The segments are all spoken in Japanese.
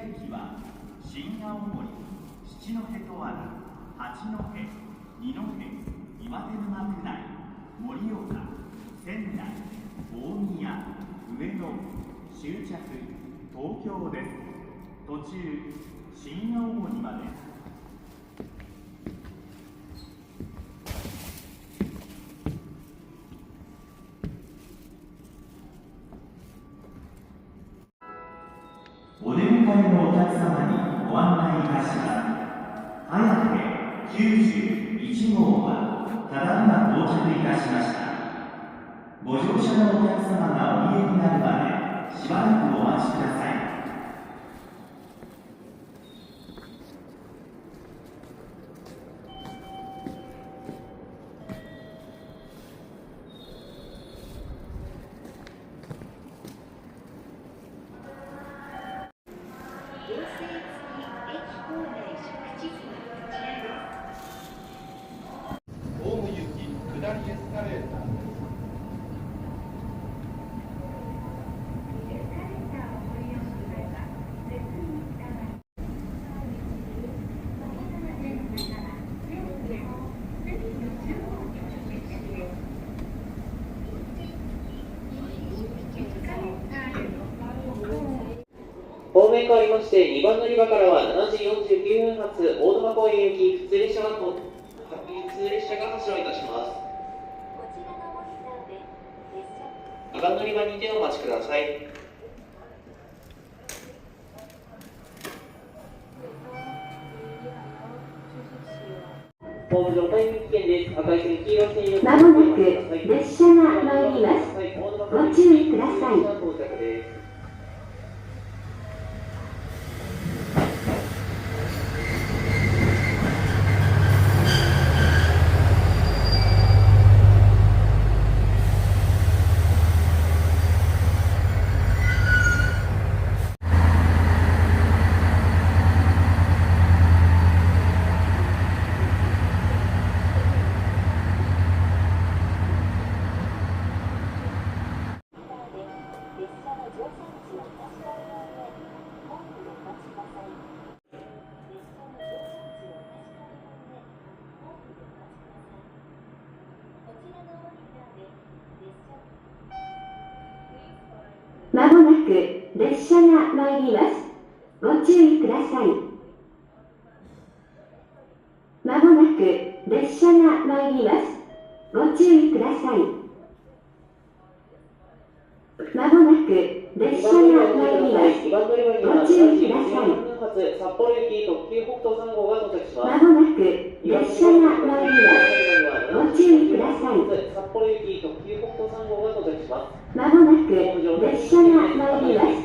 駅は新青森、七戸とある八戸、二戸、岩手沼区内、盛岡、仙台、大宮、上野、終着、東京です。途中、新青森まで。お出迎えのお客様にご案内いたします。綾手91号はただいま到着いたしました。ご乗車のお客様がお見えになるまでしばらくお待ちください。方面変わりまして、2番乗り場からは7時49分発大沼公園行き普通列車が発車いたします。2番乗り場にてお待ちください。ホーム上タイム危険です。赤い線、黄色い線、まもなく列車が参ります。ご注意ください。まもなく列車が参ります。ご注意ください。まもなく列車が参ります。ご注意ください。まもなく列車が参ります。ご注意ください。札幌行き特急北東3号が到着します。まもなく列車が参ります。ご注意ください。札幌行き特急北東3号が到着します。まもなく列車が参ります。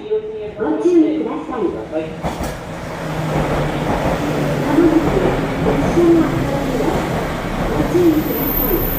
ご注意ください。まもなく列車が参ります。ご注意ください。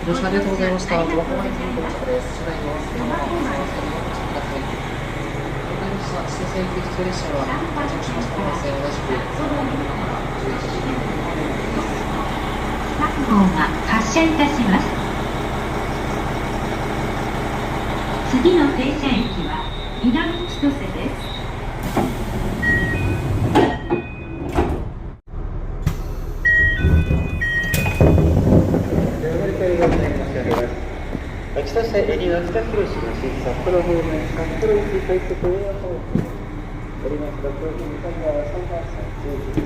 乗車ありがとうございました。ドアホームに到着です。車内のそのままお座りください。わかりました。指定席普通列車は到着しましたので、同じく11時各号が発車いたします。次の停車駅は南千歳です。千歳エリア北広島市札幌方面札幌行き快速エアポートおります6分向かい側3番線11時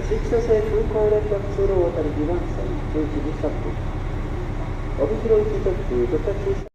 新千歳空港連絡通路を渡り2番線11時3分帯広行き特急ドタキ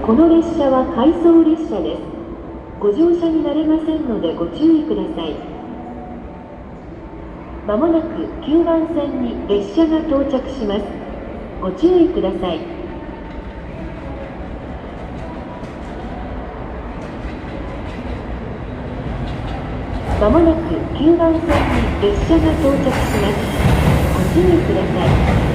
この列車は回送列車です。ご乗車になれませんのでご注意ください。まもなく9番線に列車が到着します。ご注意ください。まもなく9番線に列車が到着します。ご注意ください。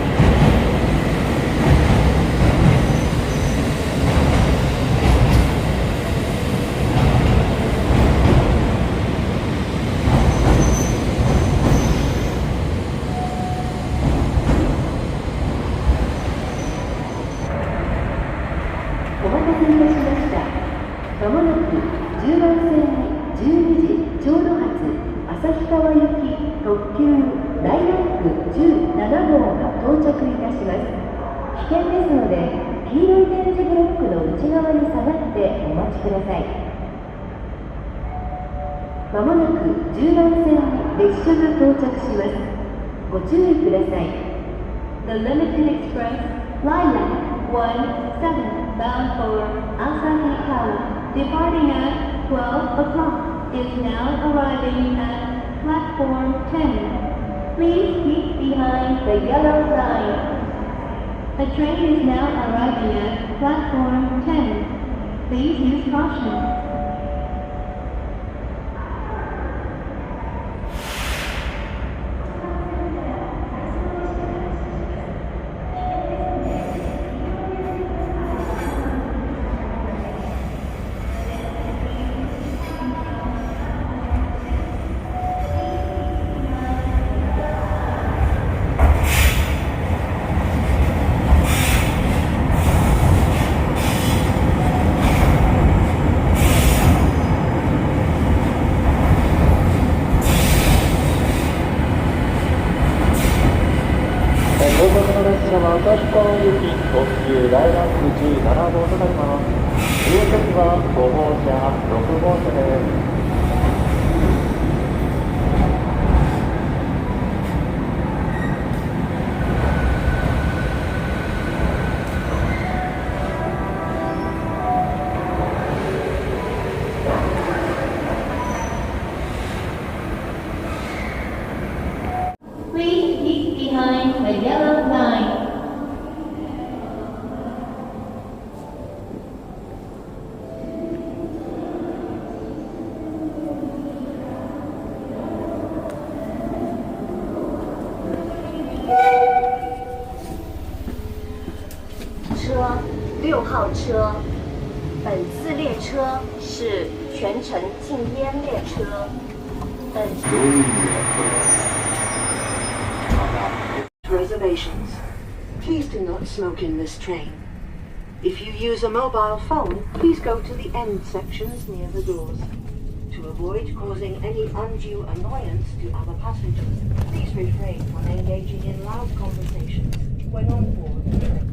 お待たせいたしました。まもなく10番線に12時ちょうど発旭川行き特急大ランク17号が到着いたします。危険ですので黄色い点字ブロックの内側に下がってお待ちください。まもなく10番線に列車が到着します。ご注意ください。The Limited Express Lilac 17 bound for Asahikawa, departing at 12 o'clock, is now arriving at platform 10. Please keep behind the yellow line. The train is now arriving at platform 10. Please use caution.旭川行き特急大ランク17号となります。利用席は5号車、6号車です。Please keep behind the yellow line. 号车。本次列车是全程禁烟列车。本 Reservations. Please do not smoke in this train. If you use a mobile phone, please go to the end sections near the doors. To avoid causing any undue annoyance to other passengers, please refrain from engaging in loud conversations when on board the train.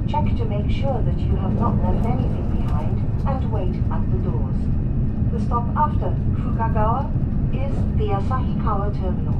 Check to make sure that you have not left anything behind and wait at the doors. The stop after Fukagawa is the Asahikawa Terminal.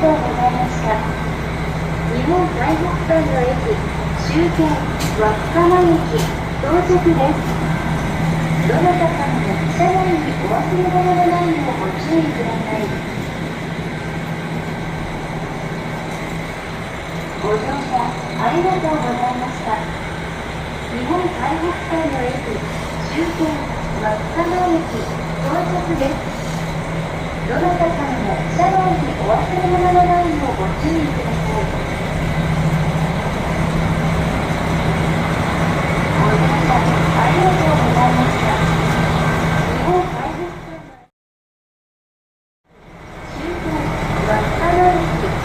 とうございました。日本最北端の駅、終点稚内駅到着です。どなたかも車内にお忘れ物のないようご注意ください。ご乗車ありがとうございました。日本最北端の駅、終点稚内駅到着です。どなたかも車内にお忘れ物のないようご注意ください。ご乗車ありがとうございました。日本最北端の終点稚内駅。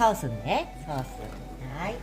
ソースね、ソース。はい。